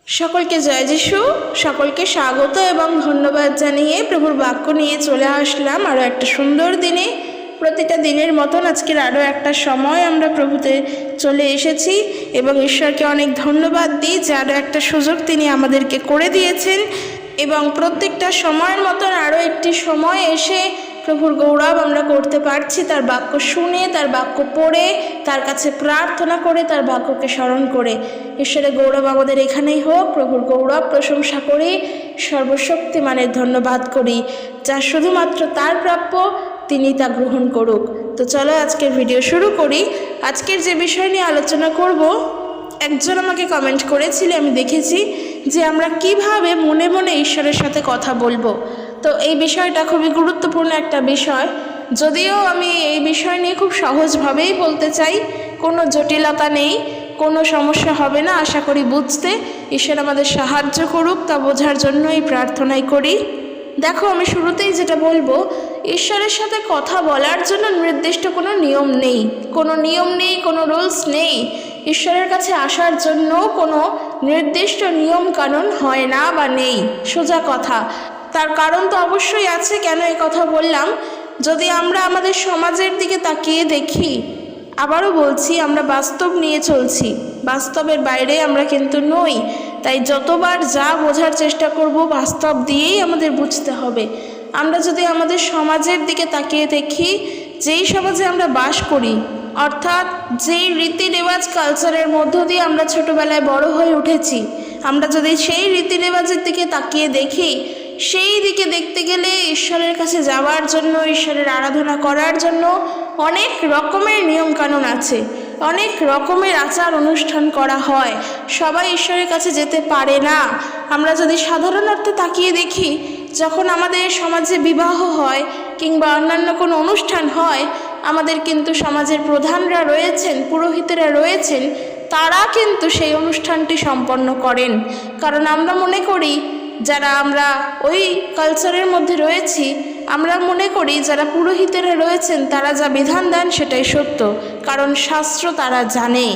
সকলকে জয় যিশু। সকলকে স্বাগত এবং ধন্যবাদ জানিয়ে প্রভুর বাক্য নিয়ে চলে আসলাম আরও একটা সুন্দর দিনে। প্রতিটা দিনের মতন আজকের আরও একটা সময় আমরা প্রভুতে চলে এসেছি এবং ঈশ্বরকে অনেক ধন্যবাদ দিই যে আরও একটা সুযোগ তিনি আমাদেরকে করে দিয়েছেন এবং প্রত্যেকটা সময়ের মতন আরও একটি সময় এসে প্রভুর গৌরব আমরা করতে পারছি, তার বাক্য শুনে, তার বাক্য পড়ে, তার কাছে প্রার্থনা করে, তার বাক্যকে স্মরণ করে। ঈশ্বরের গৌরব আমাদের এখানেই হোক। প্রভুর গৌরব প্রশংসা করি, সর্বশক্তিমানের ধন্যবাদ করি, যা শুধুমাত্র তার প্রাপ্য, তিনি তা গ্রহণ করুক। তো চলো আজকের ভিডিও শুরু করি। আজকের যে বিষয় নিয়ে আলোচনা করব, একজন আমাকে কমেন্ট করেছিলে, আমি দেখেছি যে আমরা কিভাবে মনে মনে ঈশ্বরের সাথে কথা বলবো। তো এই বিষয়টা খুবই গুরুত্বপূর্ণ একটা বিষয়, যদিও আমি এই বিষয় নিয়ে খুব সহজভাবেই বলতে চাই, কোনো জটিলতা নেই, কোনো সমস্যা হবে না আশা করি বুঝতে। ঈশ্বর আমাদের সাহায্য করুক, তা বোঝার জন্যই প্রার্থনাই করি। দেখো, আমি শুরুতেই যেটা বলবো, ঈশ্বরের সাথে কথা বলার জন্য নির্দিষ্ট কোনো নিয়ম নেই, কোনো রুলস নেই। ঈশ্বরের কাছে আসার জন্য কোনো নির্দিষ্ট নিয়ম কানুন হয় না বা নেই, সোজা কথা। তার কারণ তো অবশ্যই আছে। কেন এই কথা বললাম? যদি আমরা আমাদের সমাজের দিকে তাকিয়ে দেখি, আবারও বলছি, আমরা বাস্তব নিয়ে চলছি, বাস্তবের বাইরে আমরা কিন্তু নই। তাই যতবার যা বোঝার চেষ্টা করব, বাস্তব দিয়েই আমাদের বুঝতে হবে। আমরা যদি আমাদের সমাজের দিকে তাকিয়ে দেখি, যেই সমাজে আমরা বাস করি, অর্থাৎ যেই রীতি রেওয়াজ কালচারের মধ্য দিয়ে আমরা ছোটোবেলায় বড় হয়ে উঠেছি, আমরা যদি সেই রীতি রেওয়াজের দিকে তাকিয়ে দেখি, সেই দিকে দেখতে গেলে ঈশ্বরের কাছে যাওয়ার জন্য, ঈশ্বরের আরাধনা করার জন্য অনেক রকমের নিয়মকানুন আছে, অনেক রকমের আচার অনুষ্ঠান করা হয়। সবাই ঈশ্বরের কাছে যেতে পারে না। আমরা যদি সাধারণ অর্থে তাকিয়ে দেখি, যখন আমাদের সমাজে বিবাহ হয় কিংবা অন্যান্য কোনো অনুষ্ঠান হয়, আমাদের কিন্তু সমাজের প্রধানরা রয়েছেন, পুরোহিতেরা রয়েছেন, তারা কিন্তু সেই অনুষ্ঠানটি সম্পন্ন করেন। কারণ আমরা মনে করি, যারা আমরা ওই কালচারের মধ্যে রয়েছি, আমরা মনে করি যারা পুরোহিতেরা রয়েছেন তারা যা বিধান দেন সেটাই সত্য, কারণ শাস্ত্র তারা জানে।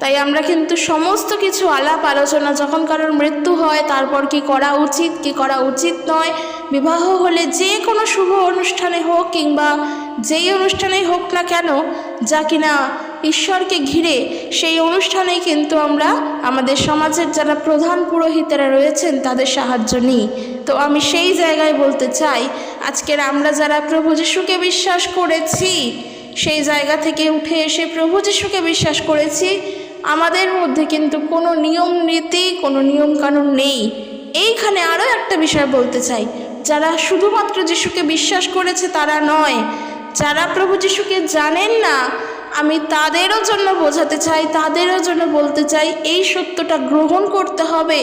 তাই আমরা কিন্তু সমস্ত কিছু আলাপ আলোচনা, যখন কারোর মৃত্যু হয় তারপর কি করা উচিত, কি করা উচিত নয়, বিবাহ হলে যে কোনো শুভ অনুষ্ঠানে হোক কিংবা যেই অনুষ্ঠানেই হোক না কেন, যা কিনা ঈশ্বরকে ঘিরে, সেই অনুষ্ঠানেই কিন্তু আমরা আমাদের সমাজের যারা প্রধান পুরোহিতেরা রয়েছেন তাদের সাহায্য নিই। তো আমি সেই জায়গায় বলতে চাই, আজকের আমরা যারা প্রভু যিশুকে বিশ্বাস করেছি, সেই জায়গা থেকে উঠে এসে প্রভু যিশুকে বিশ্বাস করেছি, আমাদের মধ্যে কিন্তু কোনো নিয়ম নীতি, কোনো নিয়মকানুন নেই। এইখানে আরও একটা বিষয় বলতে চাই, যারা শুধুমাত্র যিশুকে বিশ্বাস করেছে তারা নয়, যারা প্রভু যিশুকে জানেন না, আমি তাদেরও জন্য বোঝাতে চাই, তাদেরও জন্য বলতে চাই, এই সত্যটা গ্রহণ করতে হবে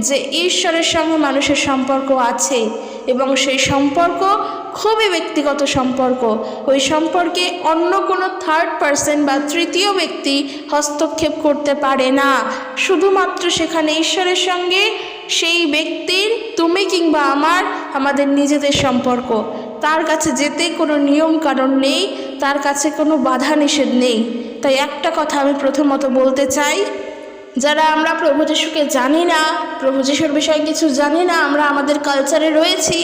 যে ঈশ্বরের সঙ্গে মানুষের সম্পর্ক আছে এবং সেই সম্পর্ক খুবই ব্যক্তিগত সম্পর্ক। ওই সম্পর্কে অন্য কোনো থার্ড পার্সন বা তৃতীয় ব্যক্তি হস্তক্ষেপ করতে পারে না। শুধুমাত্র সেখানে ঈশ্বরের সঙ্গে সেই ব্যক্তির, তুমি কিংবা আমাদের নিজেদের সম্পর্ক। তার কাছে যেতে কোনো নিয়ম কারণ নেই, তার কাছে কোনো বাধা নিষেধ নেই। তাই একটা কথা আমি প্রথমত বলতে চাই, যারা আমরা প্রভু যিশুকে জানি না, প্রভু যিশুর বিষয়ে কিছু জানি না, আমরা আমাদের কালচারে রয়েছি,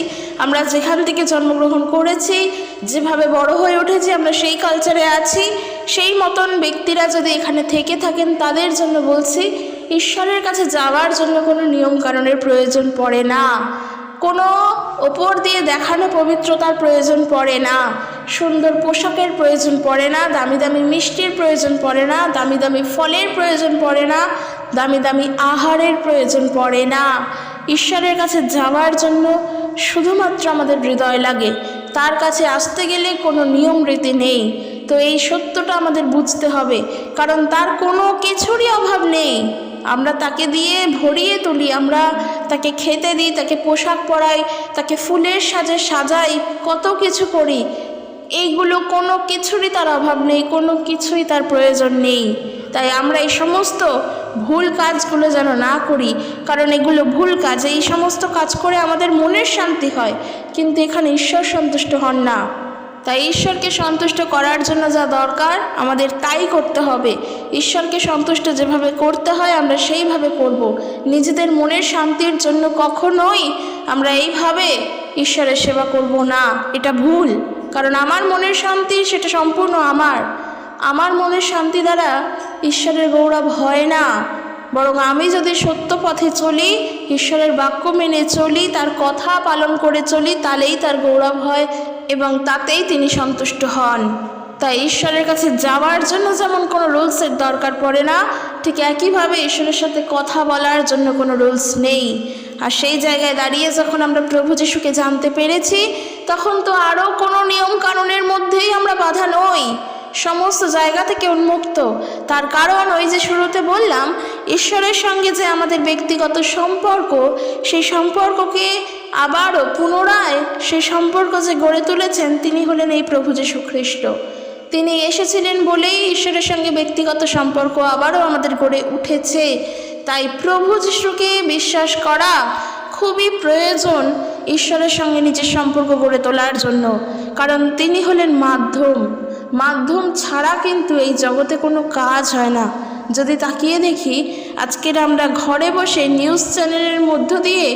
আমরা যেখান থেকে জন্মগ্রহণ করেছি, যেভাবে বড় হয়ে উঠেছি, আমরা সেই কালচারে আছি, সেই মতন ব্যক্তিরা যদি এখানে থেকে থাকেন, তাদের জন্য বলছি, ঈশ্বরের কাছে যাওয়ার জন্য কোনো নিয়ম কারণের প্রয়োজন পড়ে না, কোনো ওপর দিয়ে দেখানো পবিত্রতার প্রয়োজন পড়ে না, সুন্দর পোশাকের প্রয়োজন পড়ে না, দামি দামি মিষ্টির প্রয়োজন পড়ে না, দামি দামি ফলের প্রয়োজন পড়ে না, দামি দামি আহারের প্রয়োজন পড়ে না। ঈশ্বরের কাছে যাওয়ার জন্য শুধুমাত্র আমাদের হৃদয় লাগে। তার কাছে আসতে গেলে কোনো নিয়ম রীতি নেই। তো এই সত্যটা আমাদের বুঝতে হবে, কারণ তার কোনো কিছুরই অভাব নেই। আমরা তাকে দিয়ে ভরিয়ে তুলি, আমরা তাকে খেতে দিই, তাকে পোশাক পরাই, তাকে ফুলের সাজে সাজাই, কত কিছু করি। এইগুলো কোনো কিছুরই তার অভাব নেই, কোনো কিছুই তার প্রয়োজন নেই। তাই আমরা এই সমস্ত ভুল কাজগুলো যেন না করি, কারণ এগুলো ভুল কাজ। এই সমস্ত কাজ করে আমাদের মনের শান্তি হয়, কিন্তু এখানে ঈশ্বর সন্তুষ্ট হন না। তাই ঈশ্বরকে সন্তুষ্ট করার জন্য যা দরকার আমাদের তাই করতে হবে। ঈশ্বরকে সন্তুষ্ট যেভাবে করতে হয় আমরা সেইভাবে করব। নিজেদের মনের শান্তির জন্য কখনোই আমরা এইভাবে ঈশ্বরের সেবা করব না, এটা ভুল। কারণ আমার মনের শান্তি সেটা সম্পূর্ণ আমার মনের শান্তি দ্বারা ঈশ্বরের গৌরব হয় না। বরং আমি যদি সত্য পথে চলি, ঈশ্বরের বাক্য মেনে চলি, তার কথা পালন করে চলি, তাহলেই তার গৌরব হয় এবং তাতেই তিনি সন্তুষ্ট হন। তাই ঈশ্বরের কাছে যাওয়ার জন্য যেমন কোনো রুলসের দরকার পড়ে না, ঠিক একইভাবে ঈশ্বরের সাথে কথা বলার জন্য কোনো রুলস নেই। আর সেই জায়গায় দাঁড়িয়ে যখন আমরা প্রভু যিশুকে জানতে পেরেছি, তখন তো আরও কোনো নিয়ম কানুনের মধ্যেই আমরা বাধা নই, সমস্ত জায়গা থেকে উন্মুক্ত। তার কারণ ওই যে শুরুতে বললাম, ঈশ্বরের সঙ্গে যে আমাদের ব্যক্তিগত সম্পর্ক, সেই সম্পর্ককে আবারও পুনরায় সেই সম্পর্ক যে গড়ে তুলেছেন তিনি হলেন এই প্রভু যীশু খ্রিস্ট। তিনি এসেছিলেন বলেই ঈশ্বরের সঙ্গে ব্যক্তিগত সম্পর্ক আবারও আমাদের গড়ে উঠেছে। তাই প্রভু যীশুকে বিশ্বাস করা খুবই প্রয়োজন ঈশ্বরের সঙ্গে নিজের সম্পর্ক গড়ে তোলার জন্য। কারণ তিনি হলেন মাধ্যম ছাড়া কিন্তু এই জগতে কোনো কাজ হয় না। যদি তাকিয়ে দেখি, আজকের আমরা ঘরে বসে নিউজ চ্যানেলের মধ্য দিয়ে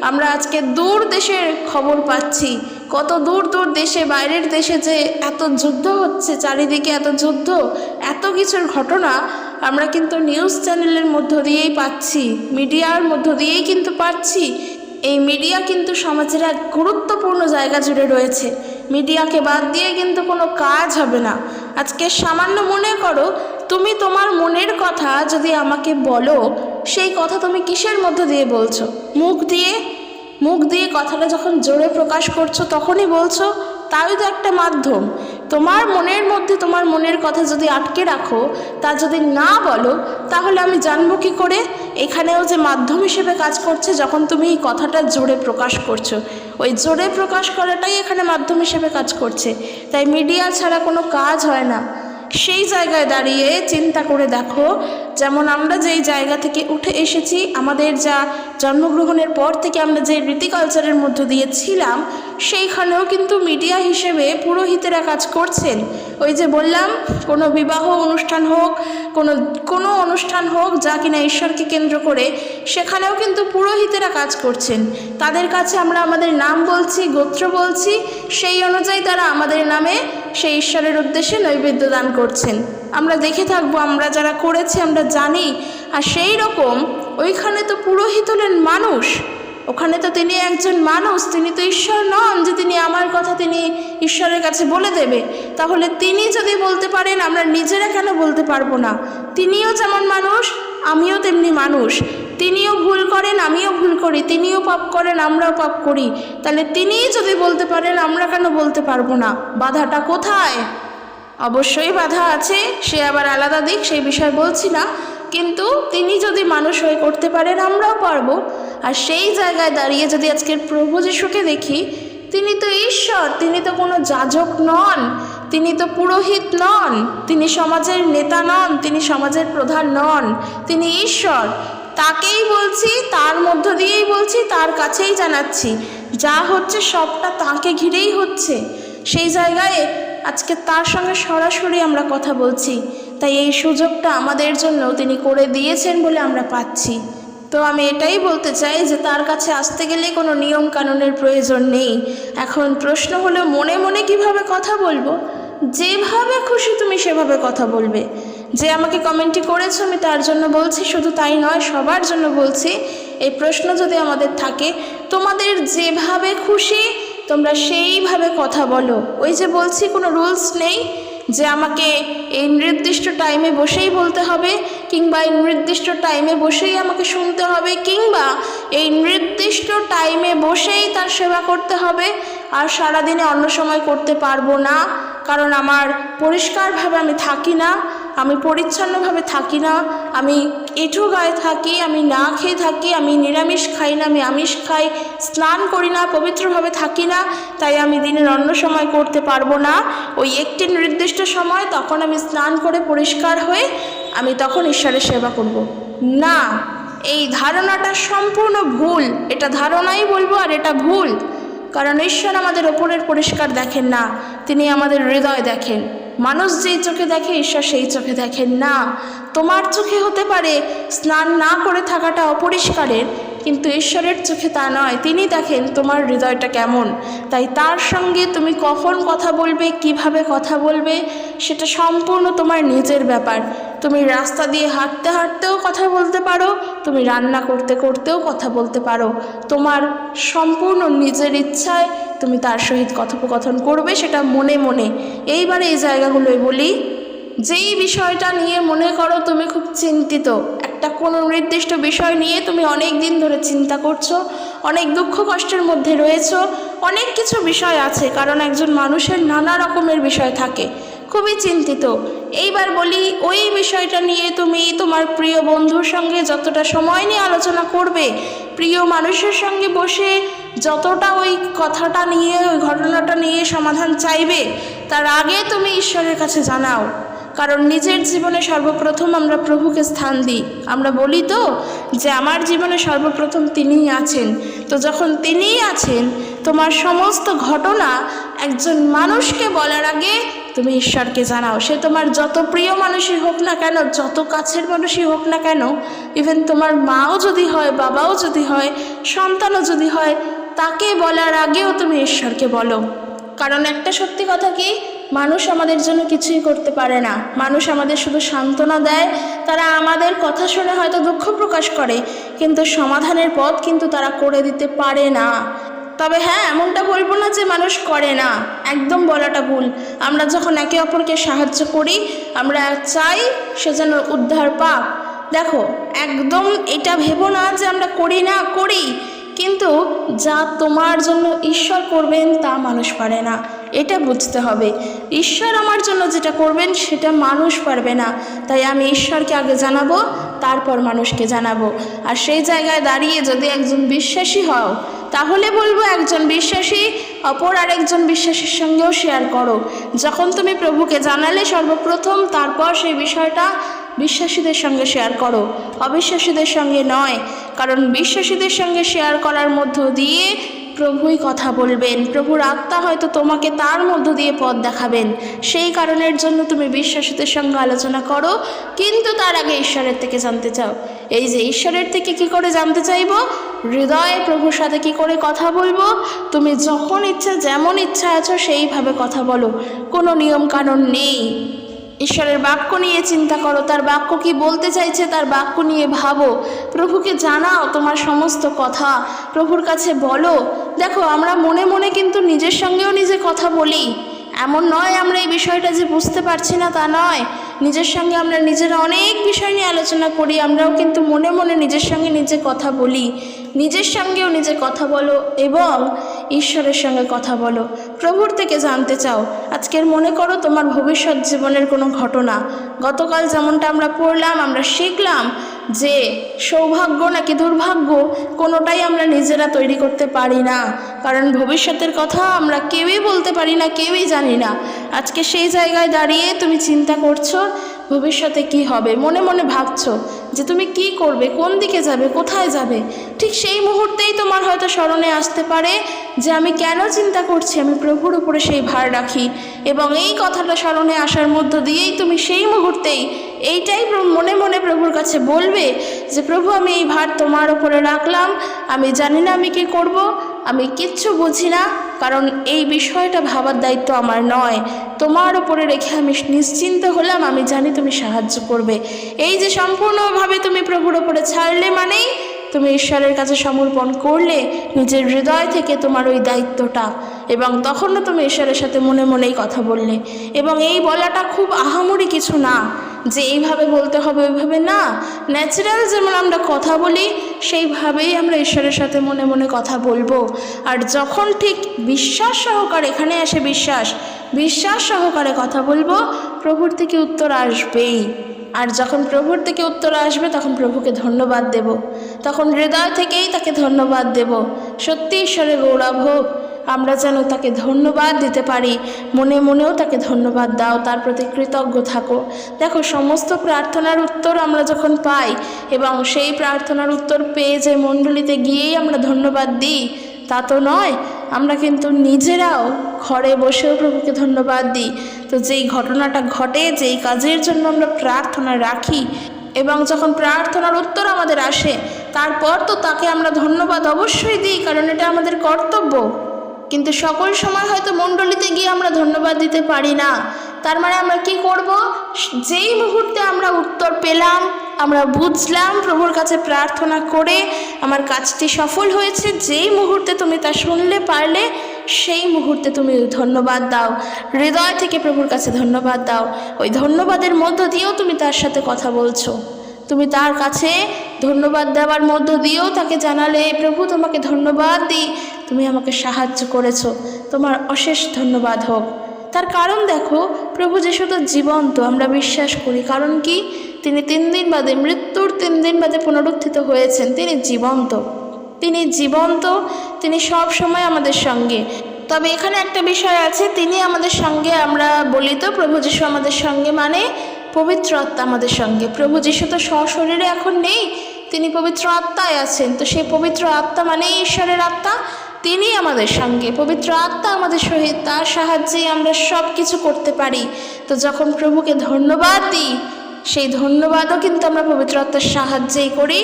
আমরা আজকে দূর দেশের খবর পাচ্ছি। কত দূর দেশে, বাইরের দেশে যে এত যুদ্ধ হচ্ছে, চারিদিকে এত যুদ্ধ, এত কিছুর ঘটনা আমরা কিন্তু নিউজ চ্যানেলের মধ্য দিয়েই পাচ্ছি, মিডিয়ার মধ্য দিয়েই কিন্তু পাচ্ছি। এই মিডিয়া কিন্তু সমাজের এক গুরুত্বপূর্ণ জায়গা জুড়ে রয়েছে। মিডিয়াকে বাদ দিয়ে কিন্তু কোনো কাজ হবে না। আজকে সামান্য মনে করো, তুমি তোমার মনের কথা যদি আমাকে বলো, সেই কথা তুমি কিসের মধ্য দিয়ে বলছো? মুখ দিয়ে কথাটা যখন জোরে প্রকাশ করছো তখনই বলছো, তাই তো একটা মাধ্যম। তোমার মনের মধ্যে তোমার মনের কথা যদি আটকে রাখো, তা যদি না বলো, তাহলে আমি জানবো কি করে? এখানেও যে মাধ্যম হিসেবে কাজ করছে, যখন তুমি এই কথাটা জোরে প্রকাশ করছো, ওই জোরে প্রকাশ করাটাই এখানে মাধ্যম হিসেবে কাজ করছে। তাই মিডিয়া ছাড়া কোনো কাজ হয় না। সেই জায়গায় দাঁড়িয়ে চিন্তা করে দেখো, যেমন আমরা যেই জায়গা থেকে উঠে এসেছি, আমাদের যা জন্মগ্রহণের পর থেকে আমরা যে রীতি কালচারের মধ্য দিয়ে ছিলাম, সেইখানেও কিন্তু মিডিয়া হিসেবে পুরোহিতেরা কাজ করছেন। ওই যে বললাম, কোনো বিবাহ অনুষ্ঠান হোক, কোনো অনুষ্ঠান হোক যা কিনা ঈশ্বরকে কেন্দ্র করে, সেখানেও কিন্তু পুরোহিতেরা কাজ করছেন। তাদের কাছে আমরা আমাদের নাম বলছি, গোত্র বলছি, সেই অনুযায়ী তারা আমাদের নামে সেই ঈশ্বরের উদ্দেশ্যে নৈবেদ্য দান করছেন। আমরা দেখে থাকবো, আমরা যারা করেছি আমরা জানি। আর সেই রকম ওইখানে তো পুরোহিত হলেন মানুষ, ওখানে তো তিনি একজন মানুষ, তিনি তো ঈশ্বর নন যে তিনি আমার কথা তিনি ঈশ্বরের কাছে বলে দেবে। তাহলে তিনি যদি বলতে পারেন, আমরা নিজেরা কেন বলতে পারবো না? তিনিও যেমন মানুষ, আমিও তেমনি মানুষ। তিনিও ভুল করেন, আমিও ভুল করি। তিনিও পাপ করেন, আমরাও পাপ করি। তাহলে তিনিই যদি বলতে পারেন, আমরা কেন বলতে পারবো না? বাধাটা কোথায়? অবশ্যই বাধা আছে, সে আবার আলাদা দিক, সেই বিষয় বলছি না। কিন্তু তিনি যদি মানুষ হয়ে করতে পারেন, আমরাও পারবো। আর সেই জায়গায় দাঁড়িয়ে যদি আজকের প্রভু যিশুকে দেখি, তিনি তো ঈশ্বর, তিনি তো কোনো যাজক নন, তিনি তো পুরোহিত নন, তিনি সমাজের নেতা নন, তিনি সমাজের প্রধান নন, তিনি ঈশ্বর। তাকেই বলছি, তার মধ্য দিয়েই বলছি, তার কাছেই জানাচ্ছি। যা হচ্ছে সবটা তাকে ঘিরেই হচ্ছে। সেই জায়গায় আজকে তার সঙ্গে সরাসরি আমরা কথা বলছি। তাই এই সুযোগটা আমাদের জন্য তিনি করে দিয়েছেন বলে আমরা পাচ্ছি। তো আমি এটাই বলতে চাই যে তার কাছে আসতে গেলে কোনো নিয়ম কানুনের প্রয়োজন নেই। এখন প্রশ্ন হলো, মনে মনে কিভাবে কথা বলবো? যেভাবে খুশি তুমি সেভাবে কথা বলবে। যে আমাকে কমেন্টটি করেছো আমি তার জন্য বলছি, শুধু তাই নয়, সবার জন্য বলছি। এই প্রশ্ন যদি আমাদের থাকে, তোমাদের যেভাবে খুশি তোমরা সেইভাবে কথা বলো। ওই যে বলছি, কোনো রুলস নেই যে আমাকে এই নির্দিষ্ট টাইমে বসেই বলতে হবে, কিংবা এই নির্দিষ্ট টাইমে বসেই আমাকে শুনতে হবে, কিংবা এই নির্দিষ্ট টাইমে বসেই তার সেবা করতে হবে, আর সারাদিনে অন্য সময় করতে পারবো না। কারণ আমার পরিষ্কারভাবে আমি থাকি না, আমি পরিচ্ছন্নভাবে থাকি না, আমি এঁঠো গায়ে থাকি, আমি না খেয়ে থাকি, আমি নিরামিষ খাই না, আমি আমিষ খাই, স্নান করি না, পবিত্রভাবে থাকি না, তাই আমি দিনের অন্য সময় করতে পারবো না। ওই একটি নির্দিষ্ট সময়, তখন আমি স্নান করে পরিষ্কার হয়ে আমি তখন ঈশ্বরের সেবা করব না। এই ধারণাটা সম্পূর্ণ ভুল। এটা ধারণাই বলবো, আর এটা ভুল। কারণ ঈশ্বর আমাদের ওপরের পরিষ্কার দেখেন না, তিনি আমাদের হৃদয় দেখেন। মানুষ যেই চোখে দেখে, ঈশ্বর সেই চোখে দেখেন না। তোমার চোখে হতে পারে স্নান না করে থাকাটা অপরিষ্কারের, কিন্তু ঈশ্বরের চোখে তা নয়। তিনি দেখেন তোমার হৃদয়টা কেমন। তাই তার সঙ্গে তুমি কখন কথা বলবে, কিভাবে কথা বলবে, সেটা সম্পূর্ণ তোমার নিজের ব্যাপার। তুমি রাস্তা দিয়ে হাঁটতে হাঁটতেও কথা বলতে পারো, তুমি রান্না করতে করতেও কথা বলতে পারো। তোমার সম্পূর্ণ নিজের ইচ্ছায় তুমি তার সহিত কথোপকথন করবে, সেটা মনে মনে। এইবারে এই জায়গাগুলোই বলি, যেই বিষয়টা নিয়ে মনে করো তুমি খুব চিন্তিত, একটা কোনো নির্দিষ্ট বিষয় নিয়ে তুমি অনেক দিন ধরে চিন্তা করছো, অনেক দুঃখ কষ্টের মধ্যে রয়েছো, অনেক কিছু বিষয় আছে, কারণ একজন মানুষের নানা রকমের বিষয় থাকে, খুবই চিন্তিত। এইবার বলি, ওই বিষয়টা নিয়ে তুমি তোমার প্রিয় বন্ধুর সঙ্গে যতটা সময় নিয়ে আলোচনা করবে, প্রিয় মানুষের সঙ্গে বসে যতটা ওই কথাটা নিয়ে, ওই ঘটনাটা নিয়ে সমাধান চাইবে, তার আগে তুমি ঈশ্বরের কাছে জানাও। কারণ নিজের জীবনে সর্বপ্রথম আমরা প্রভুকে স্থান দিই। আমরা বলি তো যে আমার জীবনে সর্বপ্রথম তিনিই আছেন। তো যখন তিনিই আছেন, তোমার সমস্ত ঘটনা একজন মানুষকে বলার আগে তুমি ঈশ্বরকে জানাও। সে তোমার যত প্রিয় মানুষই হোক না কেন, যত কাছের মানুষই হোক না কেন, ইভেন তোমার মাও যদি হয়, বাবাও যদি হয়, সন্তানও যদি হয়, তাকে বলার আগেও তুমি ঈশ্বরকে বলো। কারণ একটা সত্যি কথা কি, মানুষ আমাদের জন্য কিছুই করতে পারে না। মানুষ আমাদের শুধু সান্ত্বনা দেয়, তারা আমাদের কথা শুনে হয়তো দুঃখ প্রকাশ করে, কিন্তু সমাধানের পথ কিন্তু তারা করে দিতে পারে না। তবে হ্যাঁ, এমনটা বলবো না যে মানুষ করে না, একদম বলাটা ভুল। আমরা যখন একে অপরকে সাহায্য করি, আমরা চাই সে যেন উদ্ধার পাক। দেখো, একদম এটা ভেবো না যে আমরা করি না, করি, কিন্তু যা তোমার জন্য ঈশ্বর করবেন তা মানুষ পারে না, এটা বুঝতে হবে। ঈশ্বর আমার জন্য যেটা করবেন সেটা মানুষ পারবে না। তাই আমি ঈশ্বরকে আগে জানাবো, তারপর মানুষকে জানাবো। আর সেই জায়গায় দাঁড়িয়ে যদি একজন বিশ্বাসী হও, তাহলে বলবো একজন বিশ্বাসী অপর আরেকজন বিশ্বাসীর সঙ্গেও শেয়ার করো। যখন তুমি প্রভুকে জানালে সর্বপ্রথম, তারপর সেই বিষয়টা বিশ্বাসীদের সঙ্গে শেয়ার করো, অবিশ্বাসীদের সঙ্গে নয়। কারণ বিশ্বাসীদের সঙ্গে শেয়ার করার মধ্য দিয়ে প্রভুই কথা বলবেন, প্রভুর আত্মা হয়তো তোমাকে তার মধ্য দিয়ে পথ দেখাবেন। সেই কারণের জন্য তুমি বিশ্বাসীদের সঙ্গে আলোচনা করো, কিন্তু তার আগে ঈশ্বরের থেকে জানতে চাও। এই যে ঈশ্বরের থেকে কি করে জানতে চাইবো, হৃদয়ে প্রভুর সাথে কি করে কথা বলবো, তুমি যখন ইচ্ছা, যেমন ইচ্ছা আছো সেইভাবে কথা বলো, কোনো নিয়ম কানুন নেই। ঈশ্বরের বাক্য নিয়ে চিন্তা করো, তার বাক্য কি বলতে চাইছে তার বাক্য নিয়ে ভাবো, প্রভুকে জানাও তোমার সমস্ত কথা, প্রভুর কাছে বলো। দেখো, আমরা মনে মনে কিন্তু নিজের সঙ্গেও নিজে কথা বলি। এমন নয় আমরা এই বিষয়টা যে বুঝতে পারছি না, তা নয়। নিজের সঙ্গে আমরা নিজেরা অনেক বিষয় নিয়ে আলোচনা করি, আমরাও কিন্তু মনে মনে নিজের সঙ্গে নিজে কথা বলি। নিজের সঙ্গেও নিজে কথা বলো এবং ঈশ্বরের সঙ্গে কথা বলো, প্রভুর থেকে জানতে চাও। আজকের মনে করো তোমার ভবিষ্যৎ জীবনের কোনো ঘটনা, গতকাল যেমনটা আমরা পড়লাম, আমরা শিখলাম যে সৌভাগ্য নাকি দুর্ভাগ্য কোনোটাই আমরা নিজেরা তৈরি করতে পারি না, কারণ ভবিষ্যতের কথা আমরা কেউই বলতে পারি না, কেউই জানি না। আজকে সেই জায়গায় দাঁড়িয়ে তুমি চিন্তা করছো ভবিষ্যতে কি হবে, মনে মনে ভাবছো যে তুমি কি করবে, কোন দিকে যাবে, কোথায় যাবে। ঠিক সেই মুহূর্তেই তোমার হয়তো স্মরণে আসতে পারে যে আমি কেন চিন্তা করছি, আমি প্রভুর উপরে সেই ভার রাখি। এবং এই কথাটা স্মরণে আসার মধ্য দিয়েই তুমি সেই মুহূর্তেই এইটাই মনে মনে প্রভুর কাছে বলবে যে প্রভু, আমি এই ভার তোমার উপরে রাখলাম, আমি জানি না আমি কি করব, আমি কিচ্ছু বুঝি না, কারণ এই বিষয়টা ভাবার দায়িত্ব আমার নয়, তোমার উপরে রেখে আমি নিশ্চিন্ত হলাম, আমি জানি তুমি সাহায্য করবে। এই যে সম্পূর্ণভাবে তুমি প্রভুর উপরে ছাড়লে মানেই তুমি ঈশ্বরের কাছে সমর্পণ করলে নিজের হৃদয় থেকে তোমার ওই দায়িত্বটা, এবং তখনও তুমি ঈশ্বরের সাথে মনে মনেই কথা বললে। এবং এই বলাটা খুব আহামরি কিছু না যে এইভাবে বলতে হবে, ওইভাবে না, ন্যাচারাল যেমন আমরা কথা বলি সেইভাবেই আমরা ঈশ্বরের সাথে মনে মনে কথা বলবো। আর যখন ঠিক বিশ্বাস সহকারে, এখানে আসে বিশ্বাস সহকারে কথা বলবো, প্রভুর থেকে উত্তর আসবেই। আর যখন প্রভুর থেকে উত্তর আসবে তখন প্রভুকে ধন্যবাদ দেব, তখন হৃদয় থেকেই তাকে ধন্যবাদ দেব। সত্যি ঈশ্বরের গৌরব হোক, আমরা যেন তাকে ধন্যবাদ দিতে পারি, মনে মনেও তাকে ধন্যবাদ দাও, তার প্রতি কৃতজ্ঞ থাকো। দেখো, সমস্ত প্রার্থনার উত্তর আমরা যখন পাই এবং সেই প্রার্থনার উত্তর পেয়ে যে মণ্ডলীতে গিয়েই আমরা ধন্যবাদ দিই তা তো নয়, আমরা কিন্তু নিজেরাও ঘরে বসেও প্রভুকে ধন্যবাদ দিই। তো যেই ঘটনাটা ঘটে, যেই কাজের জন্য আমরা প্রার্থনা রাখি এবং যখন প্রার্থনার উত্তর আমাদের আসে, তারপর তো তাকে আমরা ধন্যবাদ অবশ্যই দিই, কারণ এটা আমাদের কর্তব্য। কিন্তু সকল সময় হয়তো মণ্ডলীতে গিয়ে আমরা ধন্যবাদ দিতে পারি না। তার মানে আমরা কি করব? যেই মুহূর্তে আমরা উত্তর পেলাম, আমরা বুঝলাম প্রভুর কাছে প্রার্থনা করে আমার কাজটি সফল হয়েছে, যেই মুহূর্তে তুমি তা শুনলে পারলে, সেই মুহূর্তে তুমি ধন্যবাদ দাও, হৃদয় থেকে প্রভুর কাছে ধন্যবাদ দাও। ওই ধন্যবাদের মধ্য দিয়েও তুমি তার সাথে কথা বলছো, তুমি তার কাছে ধন্যবাদ দেওয়ার মধ্য দিয়েও তাকে জানালে, প্রভু তোমাকে ধন্যবাদ দিই, তুমি আমাকে সাহায্য করেছো, তোমার অশেষ ধন্যবাদ হোক। তার কারণ দেখো, প্রভু যিশু তো জীবন্ত, আমরা বিশ্বাস করি। কারণ কি? তিনি 3 দিন বাদে, মৃত্যুর 3 দিন বাদে পুনরুত্থিত হয়েছেন। তিনি জীবন্ত, তিনি জীবন্ত, তিনি সব সময় আমাদের সঙ্গে। তবে এখানে একটা বিষয় আছে, তিনি আমাদের সঙ্গে, আমরা বলি তো প্রভু যিশু আমাদের সঙ্গে, মানে পবিত্র আত্মা আমাদের সঙ্গে। প্রভু যিশু তো সশরীরে এখন নেই, তিনি পবিত্র আত্মায় আছেন। তো সেই পবিত্র আত্মা মানে ঈশ্বরের আত্মা, তিনি আমাদের সঙ্গে, পবিত্র আত্মা আমাদের সহিত, তার সাহায্যেই আমরা সব কিছু করতে পারি। তো যখন প্রভুকে ধন্যবাদ দিই, সেই ধন্যবাদও কিন্তু আমরা পবিত্র আত্মার সাহায্যেই করি,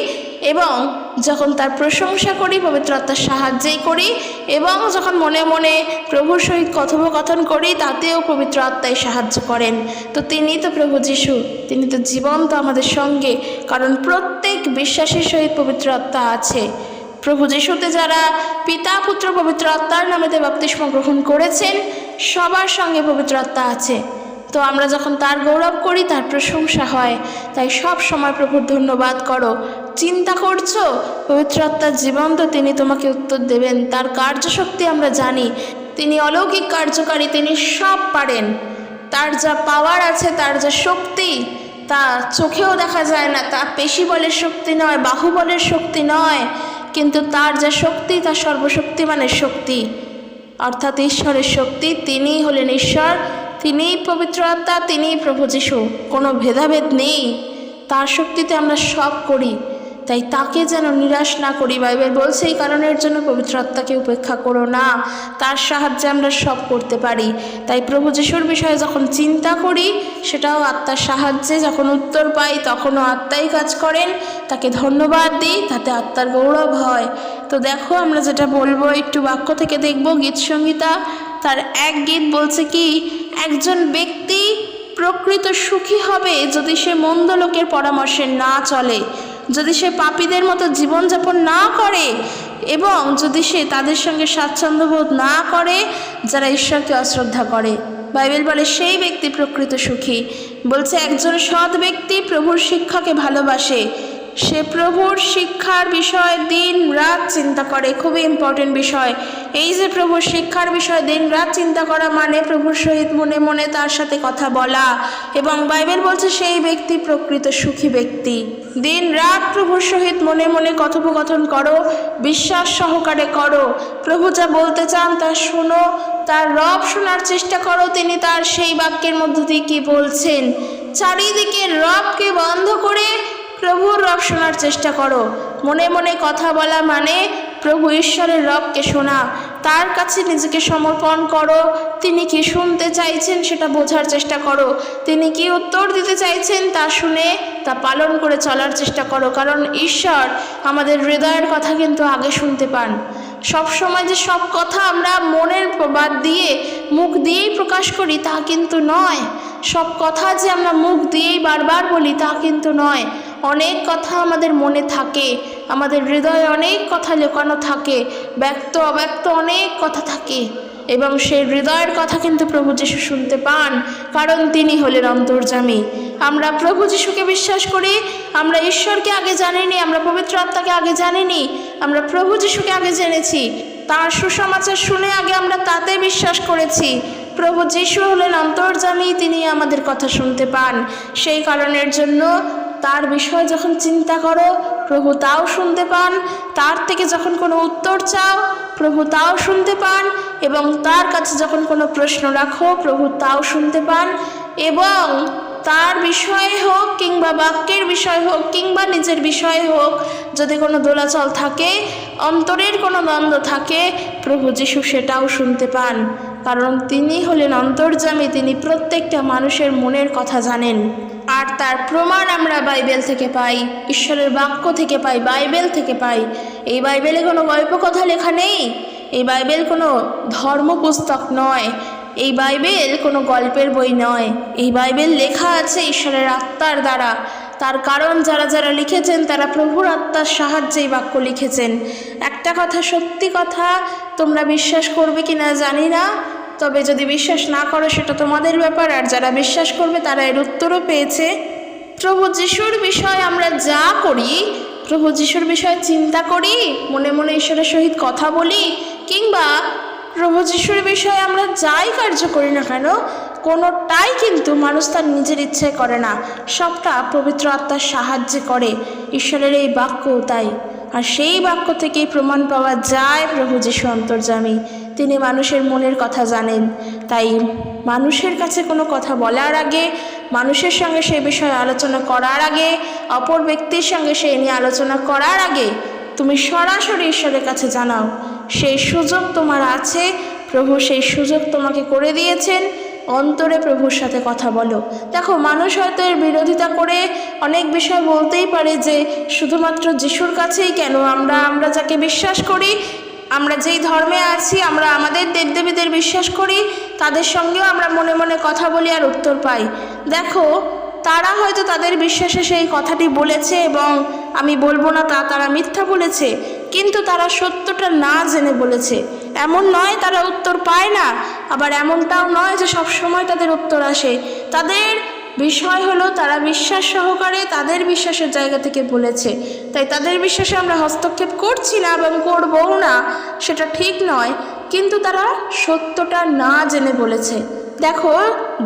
এবং যখন তার প্রশংসা করি পবিত্র আত্মার সাহায্যেই করি, এবং যখন মনে মনে প্রভুর সহিত কথোপকথন করি, তাতেও পবিত্র আত্মাই সাহায্য করেন। তো তিনি তো প্রভু যিশু, তিনি তো জীবন্ত আমাদের সঙ্গে, কারণ প্রত্যেক বিশ্বাসীর সহিত পবিত্র আত্মা আছে। প্রভু যিশুতে যারা পিতা পুত্র পবিত্র আত্মার নামেতে বাপ্তিস্ম গ্রহণ করেছেন, সবার সঙ্গে পবিত্র আত্মা আছে। তো আমরা যখন তার গৌরব করি, তার প্রশংসা হয়। তাই সব সময় প্রভুর ধন্যবাদ করো। চিন্তা করছো পবিত্র আত্মার জীবন্ত, তিনি তোমাকে উত্তর দেবেন। তার কার্যশক্তি আমরা জানি, তিনি অলৌকিক কার্যকারী, তিনি সব পারেন। তার যা পাওয়ার আছে, তার যা শক্তি, তা চোখেও দেখা যায় না। তা পেশি বলের শক্তি নয়, বাহুবলের শক্তি নয়, কিন্তু তার যা শক্তি, তা সর্বশক্তিমানের শক্তি, অর্থাৎ ঈশ্বরের শক্তি। তিনিই হলেন ঈশ্বর, তিনিই পবিত্র আত্মা, তিনিই প্রভু যিশু। কোনো ভেদাভেদ নেই, তার শক্তিতে আমরা সব করি। তাই তাকে যেন নিরাশ না করি। বাইবেল বলছে এই কারণের জন্য পবিত্র আত্মাকে উপেক্ষা করো না, তার সাহায্যে আমরা সব করতে পারি। তাই প্রভু যিশুর বিষয়ে যখন চিন্তা করি, সেটাও আত্মার সাহায্যে, যখন উত্তর পাই তখনও আত্মাই কাজ করেন। তাকে ধন্যবাদ দিই, তাতে আত্মার গৌরব হয়। তো দেখো, আমরা যেটা বলবো একটু বাক্য থেকে দেখব। গীত সংহিতা তার এক গীত বলছে কি, একজন ব্যক্তি প্রকৃত সুখী হবে যদি সে মন্দ লোকের পরামর্শে না চলে, যদি সে পাপীদের মতো জীবনযাপন না করে, এবং যদি সে তাদের সঙ্গে স্বাচ্ছন্দ্যবোধ না করে যারা ঈশ্বরকে অশ্রদ্ধা করে। বাইবেল বলে সেই ব্যক্তি প্রকৃত সুখী। বলছে একজন সৎ ব্যক্তি প্রভুর শিক্ষাকে ভালোবাসে, সে প্রভুর শিক্ষার বিষয়ে দিন রাত চিন্তা করে। খুবই ইম্পর্টেন্ট বিষয় এই যে প্রভুর শিক্ষার বিষয়ে দিন রাত চিন্তা করা, মানে প্রভুর সহিত মনে মনে তার সাথে কথা বলা। এবং বাইবেল বলছে সেই ব্যক্তি প্রকৃত সুখী ব্যক্তি। দিন রাত প্রভুর সহিত মনে মনে কথোপকথন করো, বিশ্বাস সহকারে করো। প্রভু যা বলতে চান তা শোনো, তার রব শোনার চেষ্টা করো, তিনি তার সেই বাক্যের মধ্য দিয়ে কী বলছেন। চারিদিকে রবকে বন্ধ করে প্রভুর রব শোনার চেষ্টা করো। মনে মনে কথা বলা মানে প্রভু ঈশ্বরের রবকে শোনা, তার কাছে নিজেকে সমর্পণ করো। তিনি কি শুনতে চাইছেন সেটা বোঝার চেষ্টা করো, তিনি কি উত্তর দিতে চাইছেন তা শুনে তা পালন করে চলার চেষ্টা করো। কারণ ঈশ্বর আমাদের হৃদয়ের কথা কিন্তু আগে শুনতে পান। সব সময় যে সব কথা আমরা মনের বাদ দিয়ে মুখ দিয়েই প্রকাশ করি তা কিন্তু নয়। সব কথা যে আমরা মুখ দিয়েই বারবার বলি তা কিন্তু নয়। অনেক কথা আমাদের মনে থাকে, আমাদের হৃদয়ে অনেক কথা লুকানো থাকে, ব্যক্ত অব্যক্ত অনেক কথা থাকে, এবং সেই হৃদয়ের কথা কিন্তু প্রভু যিশু শুনতে পান, কারণ তিনি হলেন অন্তর্যামী। আমরা প্রভু যিশুকে বিশ্বাস করি, আমরা ঈশ্বরকে আগে জানিনি, আমরা পবিত্র আত্মাকে আগে জানিনি, আমরা প্রভু যিশুকে আগে জেনেছি। তার সুসমাচার শুনে আগে আমরা তাতে বিশ্বাস করেছি। প্রভু যিশু হলেন অন্তর্যামী, তিনি আমাদের কথা শুনতে পান। সেই কারণের জন্য তার বিষয় যখন চিন্তা করো, প্রভু তাও শুনতে পান। তার থেকে যখন কোনো উত্তর চাও, প্রভু তাও শুনতে পান। এবং তার কাছে যখন কোনো প্রশ্ন রাখো, প্রভু তাও শুনতে পান। এবং তার বিষয়ে হোক কিংবা বাক্যের বিষয় হোক কিংবা নিজের বিষয়ে হোক, যদি কোনো দোলাচল থাকে, অন্তরের কোনো দ্বন্দ্ব থাকে, প্রভু যিশু সেটাও শুনতে পান। কারণ তিনি হলেন অন্তর্যামী, তিনি প্রত্যেকটা মানুষের মনের কথা জানেন। আর তার প্রমাণ আমরা বাইবেল থেকে পাই, ঈশ্বরের বাক্য থেকে পাই, বাইবেল থেকে পাই। এই বাইবেলে কোনো গল্প কথা লেখা নেই, এই বাইবেল কোনো ধর্ম পুস্তক নয়, এই বাইবেল কোনো গল্পের বই নয়। এই বাইবেল লেখা আছে ঈশ্বরের আত্মার দ্বারা। তার কারণ যারা যারা লিখেছেন তারা প্রভুর আত্মার সাহায্যে এই বাক্য লিখেছেন। একটা কথা, সত্যি কথা, তোমরা বিশ্বাস করবে কি না জানি না, তবে যদি বিশ্বাস না করো সেটা তোমাদের ব্যাপার। আর যারা বিশ্বাস করবে তারা এর উত্তরও পেয়েছে। প্রভু যিশুর বিষয়ে আমরা যা করি, প্রভু যিশুর বিষয়ে চিন্তা করি, মনে মনে ঈশ্বরের সহিত কথা বলি, কিংবা প্রভু যিশুর বিষয়ে আমরা যাই কার্য করি না কেন, কোনোটাই কিন্তু মানুষ তার নিজের ইচ্ছে করে না, সবটা পবিত্র আত্মার সাহায্যে করে। ঈশ্বরের এই বাক্য তাই। আর সেই বাক্য থেকেই প্রমাণ পাওয়া যায় প্রভু যিশু অন্তর্যামী, তিনি মানুষের মনের কথা জানেন। তাই মানুষের কাছে কোনো কথা বলার আগে, মানুষের সঙ্গে সেই বিষয়ে আলোচনা করার আগে, অপর ব্যক্তির সঙ্গে সেই নিয়ে আলোচনা করার আগে তুমি সরাসরি ঈশ্বরের কাছে জানাও। সেই সুযোগ তোমার আছে, প্রভু সেই সুযোগ তোমাকে করে দিয়েছেন। অন্তরে প্রভুর সাথে কথা বলো। দেখো, মানুষ হয়তো এর বিরোধিতা করে অনেক বিষয় বলতেই পারে যে শুধুমাত্র যিশুর কাছেই কেন, আমরা যাকে বিশ্বাস করি, আমরা যেই ধর্মে আছি, আমরা আমাদের দেবদেবীদের বিশ্বাস করি, তাদের সঙ্গেও আমরা মনে মনে কথা বলি আর উত্তর পাই। দেখো, তারা হয়তো তাদের বিশ্বাসে সেই কথাটি বলেছে, এবং আমি বলবো না তারা মিথ্যা বলেছে, কিন্তু তারা সত্যটা না জেনে বলেছে। এমন নয় তারা উত্তর পায় না, আবার এমনটাও নয় যে সব সময় তাদের উত্তর আসে। তাদের বিষয় হলো তারা বিশ্বাস সহকারে তাদের বিশ্বাসের জায়গা থেকে বলেছে। তাই তাদের বিশ্বাসে আমরা হস্তক্ষেপ করছি না এবং করবও না, সেটা ঠিক নয়, কিন্তু তারা সত্যটা না জেনে বলেছে। দেখো,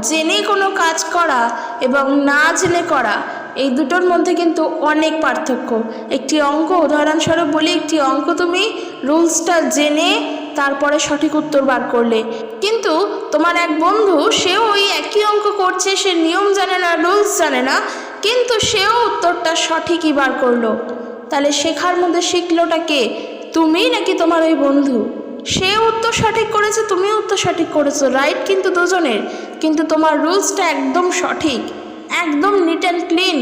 জেনে কোনো কাজ করা এবং না জেনে করা, এই দুটোর মধ্যে কিন্তু অনেক পার্থক্য। একটি অঙ্ক, উদাহরণস্বরূপ বলি, একটি অঙ্ক তুমি রুলসটা জেনে তারপরে সঠিক উত্তর বার করলে, কিন্তু তোমার এক বন্ধু, সেও ওই একই অঙ্ক করছে, সে নিয়ম জানে না, রুলস জানে না, কিন্তু সেও উত্তরটা সঠিকই বার করলো। তাহলে শেখার মধ্যে শিখলোটা কে, তুমি নাকি তোমার ওই বন্ধু? সে উত্তর সঠিক করেছে, তুমি উত্তর সঠিক করেছো, রাইট কিন্তু দুজনের, কিন্তু তোমার রুলসটা একদম সঠিক, একদম নিট অ্যান্ড ক্লিন,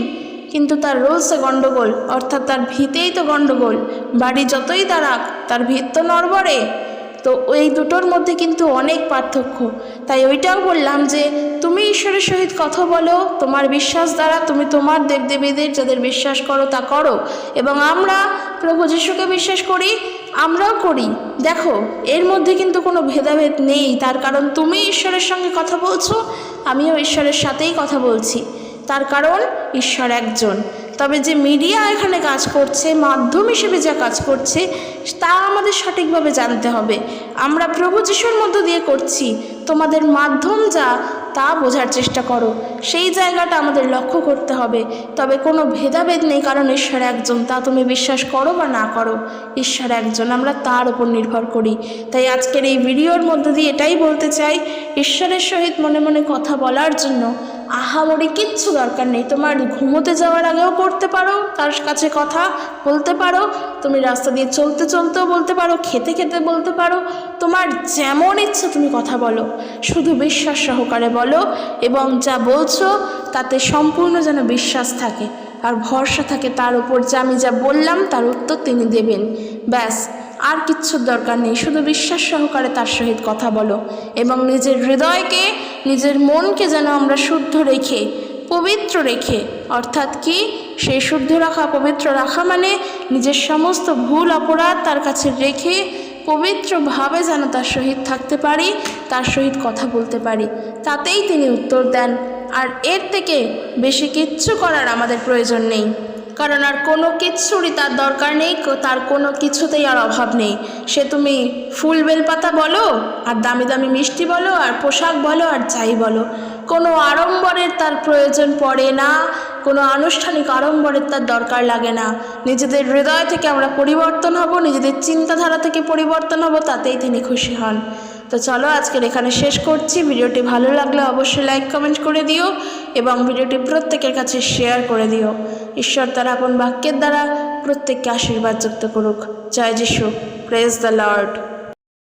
কিন্তু তার রুলসে গণ্ডগোল, অর্থাৎ তার ভিতেই তো গণ্ডগোল। বাড়ি যতই দাঁড়াক, তার ভিত তো নড়বড়ে। তো এই দুটোর মধ্যে কিন্তু অনেক পার্থক্য। তাই ওইটাও বললাম যে তুমি ঈশ্বরের সহিত কথা বলো, তোমার বিশ্বাস দ্বারা তুমি তোমার দেবদেবীদের যাদের বিশ্বাস করো তা করো, এবং আমরা প্রভু যিশুকে বিশ্বাস করি, আমরাও করি। দেখো, এর মধ্যে কিন্তু কোনো ভেদাভেদ নেই, তার কারণ তুমি ঈশ্বরের সঙ্গে কথা বলছো, আমিও ঈশ্বরের সাথেই কথা বলছি, তার কারণ ঈশ্বর একজন। তবে যে মিডিয়া এখানে কাজ করছে, মাধ্যম হিসেবে যা কাজ করছে, তা আমাদের সঠিকভাবে জানতে হবে। আমরা প্রভু যিশুর মধ্য দিয়ে করছি, তোমাদের মাধ্যম যা তা বোঝার চেষ্টা করো, সেই জায়গাটা আমাদের লক্ষ্য করতে হবে। তবে কোনো ভেদাভেদ নেই, কারণ ঈশ্বর একজন, তা তুমি বিশ্বাস করো বা না করো, ঈশ্বর একজন, আমরা তার উপর নির্ভর করি। তাই আজকের এই ভিডিওর মধ্য দিয়ে এটাই বলতে চাই, ঈশ্বরের সহিত মনে মনে কথা বলার জন্য আহামরি কিচ্ছু দরকার নেই। তোমার ঘুমোতে যাওয়ার আগেও করতে পারো, তার কাছে কথা বলতে পারো, তুমি রাস্তা দিয়ে চলতে চলতেও বলতে পারো, খেতে খেতে বলতে পারো, তোমার যেমন ইচ্ছা তুমি কথা বলো, শুধু বিশ্বাস সহকারে বলো, এবং যা বলছো তাতে সম্পূর্ণ যেন বিশ্বাস থাকে আর ভরসা থাকে তার উপর যে আমি যা বললাম তার উত্তর তিনি দেবেন। ব্যাস, আর কিচ্ছুর দরকার নেই, শুধু বিশ্বাস সহকারে তার সহিত কথা বলো, এবং নিজের হৃদয়কে, নিজের মনকে যেন আমরা শুদ্ধ রেখে, পবিত্র রেখে, অর্থাৎ কি, সেই শুদ্ধ রাখা, পবিত্র রাখা মানে নিজের সমস্ত ভুল অপরাধ তার কাছে রেখে পবিত্রভাবে যেন তার সহিত থাকতে পারি, তার সহিত কথা বলতে পারি, তাতেই তিনি উত্তর দেন। আর এর থেকে বেশি কিচ্ছু করার আমাদের প্রয়োজন নেই, কারণ আর কোনো কিচ্ছুরই তার দরকার নেই, তার কোনো কিছুতেই আর অভাব নেই। সে তুমি ফুল বেলপাতা বলো, আর দামি দামি মিষ্টি বলো, আর পোশাক বলো, আর যাই বলো, কোনো আড়ম্বরের তার প্রয়োজন পড়ে না, কোনো আনুষ্ঠানিক আড়ম্বরের তার দরকার লাগে না। নিজেদের হৃদয় থেকে আমরা পরিবর্তন হব, নিজেদের চিন্তাধারা থেকে পরিবর্তন হব, তাতেই তিনি খুশি হন। তো চলো আজকের এখানে শেষ করছি। ভিডিওটি ভালো লাগলে অবশ্যই লাইক কমেন্ট করে দিও এবং ভিডিওটি প্রত্যেকের কাছে শেয়ার করে দিও। ঈশ্বর তার আপন বাক্যের দ্বারা প্রত্যেককে আশীর্বাদ যুক্ত করুক। জয় যিশু, প্রেজ দ্য লর্ড।